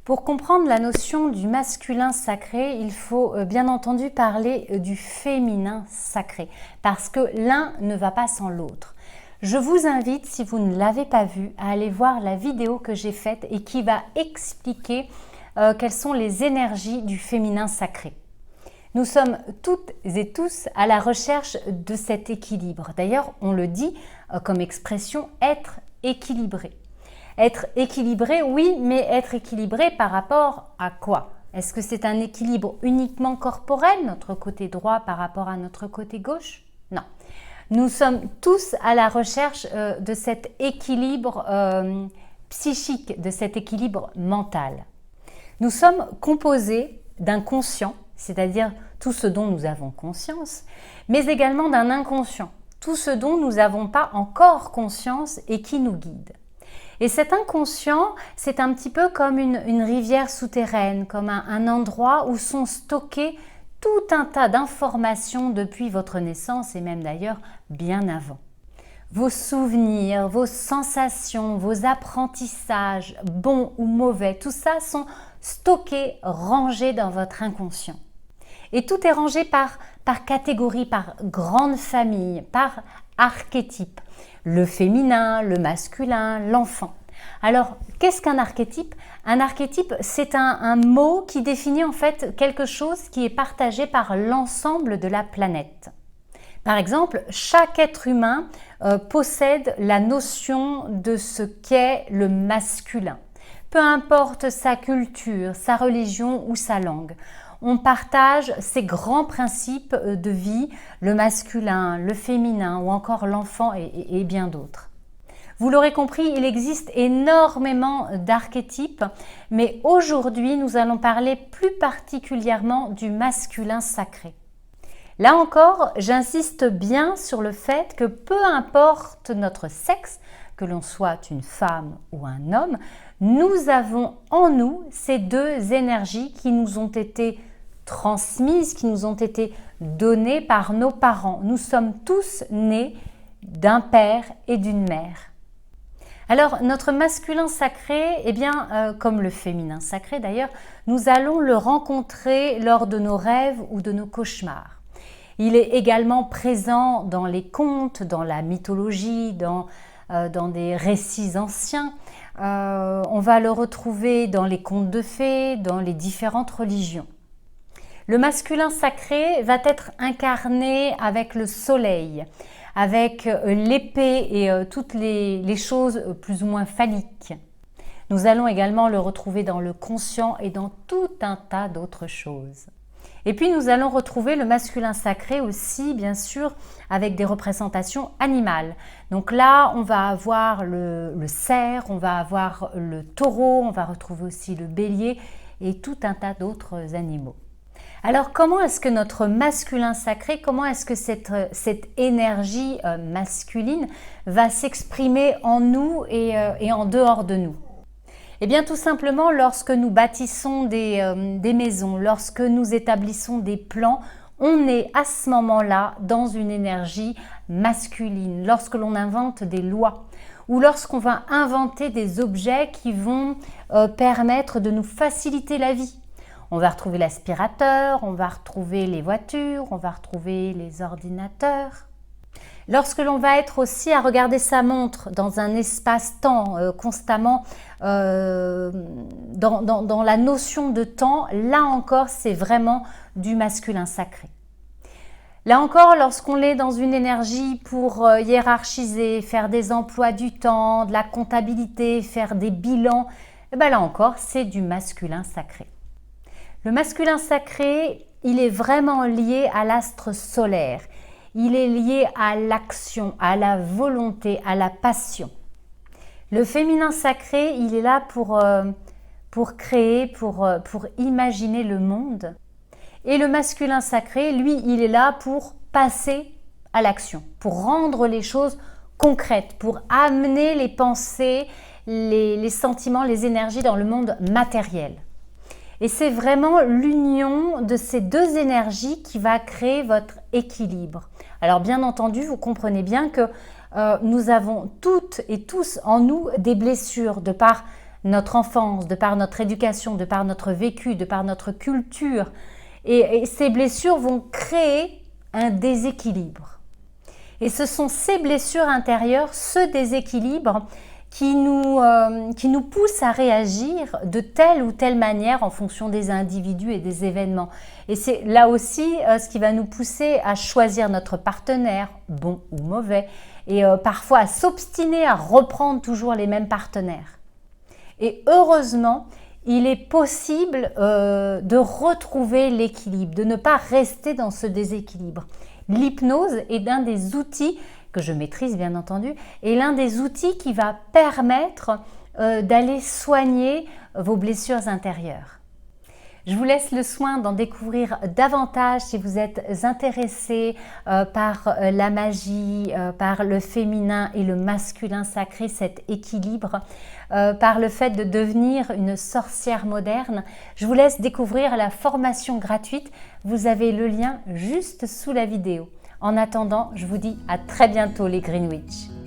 Pour comprendre la notion du masculin sacré, il faut bien entendu parler du féminin sacré, parce que l'un ne va pas sans l'autre. Je vous invite, si vous ne l'avez pas vu, à aller voir la vidéo que j'ai faite et qui va expliquer quelles sont les énergies du féminin sacré. Nous sommes toutes et tous à la recherche de cet équilibre. D'ailleurs, on le dit comme expression « être équilibré ». Être équilibré, oui, mais être équilibré par rapport à quoi? Est-ce que c'est un équilibre uniquement corporel, notre côté droit par rapport à notre côté gauche? Non. Nous sommes tous à la recherche de cet équilibre psychique, de cet équilibre mental. Nous sommes composés d'un conscient, c'est-à-dire tout ce dont nous avons conscience, mais également d'un inconscient, tout ce dont nous n'avons pas encore conscience et qui nous guide. Et cet inconscient, c'est un petit peu comme une rivière souterraine, comme un endroit où sont stockées tout un tas d'informations depuis votre naissance et même d'ailleurs bien avant. Vos souvenirs, vos sensations, vos apprentissages, bons ou mauvais, tout ça sont stockés, rangés dans votre inconscient. Et tout est rangé par catégorie, par grande famille, par archétype. Le féminin, le masculin, l'enfant. Alors, qu'est-ce qu'un archétype? Un archétype, c'est un mot qui définit en fait quelque chose qui est partagé par l'ensemble de la planète. Par exemple, chaque être humain possède la notion de ce qu'est le masculin. Peu importe sa culture, sa religion ou sa langue. On partage ces grands principes de vie, le masculin, le féminin ou encore l'enfant et bien d'autres. Vous l'aurez compris, il existe énormément d'archétypes, mais aujourd'hui, nous allons parler plus particulièrement du masculin sacré. Là encore, j'insiste bien sur le fait que peu importe notre sexe, que l'on soit une femme ou un homme, nous avons en nous ces deux énergies qui nous ont été transmises, qui nous ont été données par nos parents. Nous sommes tous nés d'un père et d'une mère. Alors, notre masculin sacré, eh bien, comme le féminin sacré d'ailleurs, nous allons le rencontrer lors de nos rêves ou de nos cauchemars. Il est également présent dans les contes, dans la mythologie, dans des récits anciens. On va le retrouver dans les contes de fées, dans les différentes religions. Le masculin sacré va être incarné avec le soleil, avec l'épée et toutes les choses plus ou moins phalliques. Nous allons également le retrouver dans le conscient et dans tout un tas d'autres choses. Et puis nous allons retrouver le masculin sacré aussi, bien sûr, avec des représentations animales. Donc là, on va avoir le cerf, on va avoir le taureau, on va retrouver aussi le bélier et tout un tas d'autres animaux. Alors comment est-ce que notre masculin sacré, comment est-ce que cette énergie masculine va s'exprimer en nous et en dehors de nous? Eh bien tout simplement lorsque nous bâtissons des maisons, lorsque nous établissons des plans, on est à ce moment-là dans une énergie masculine. Lorsque l'on invente des lois ou lorsqu'on va inventer des objets qui vont permettre de nous faciliter la vie. On va retrouver l'aspirateur, on va retrouver les voitures, on va retrouver les ordinateurs. Lorsque l'on va être aussi à regarder sa montre dans un espace-temps constamment, dans la notion de temps, là encore c'est vraiment du masculin sacré. Là encore, lorsqu'on est dans une énergie pour hiérarchiser, faire des emplois du temps, de la comptabilité, faire des bilans, et bien là encore c'est du masculin sacré. Le masculin sacré, il est vraiment lié à l'astre solaire. Il est lié à l'action, à la volonté, à la passion. Le féminin sacré, il est là pour créer, pour imaginer le monde. Et le masculin sacré, lui, il est là pour passer à l'action, pour rendre les choses concrètes, pour amener les pensées, les sentiments, les énergies dans le monde matériel. Et c'est vraiment l'union de ces deux énergies qui va créer votre équilibre. Alors bien entendu, vous comprenez bien que nous avons toutes et tous en nous des blessures de par notre enfance, de par notre éducation, de par notre vécu, de par notre culture. Et ces blessures vont créer un déséquilibre. Et ce sont ces blessures intérieures, ce déséquilibre, qui nous poussent à réagir de telle ou telle manière en fonction des individus et des événements. Et c'est là aussi ce qui va nous pousser à choisir notre partenaire, bon ou mauvais, et parfois à s'obstiner à reprendre toujours les mêmes partenaires. Et heureusement, il est possible de retrouver l'équilibre, de ne pas rester dans ce déséquilibre. L'hypnose est un des outils que je maîtrise bien entendu, et l'un des outils qui va permettre d'aller soigner vos blessures intérieures. Je vous laisse le soin d'en découvrir davantage si vous êtes intéressé par la magie, par le féminin et le masculin sacré, cet équilibre, par le fait de devenir une sorcière moderne. Je vous laisse découvrir la formation gratuite. Vous avez le lien juste sous la vidéo. En attendant, je vous dis à très bientôt les Green Witch.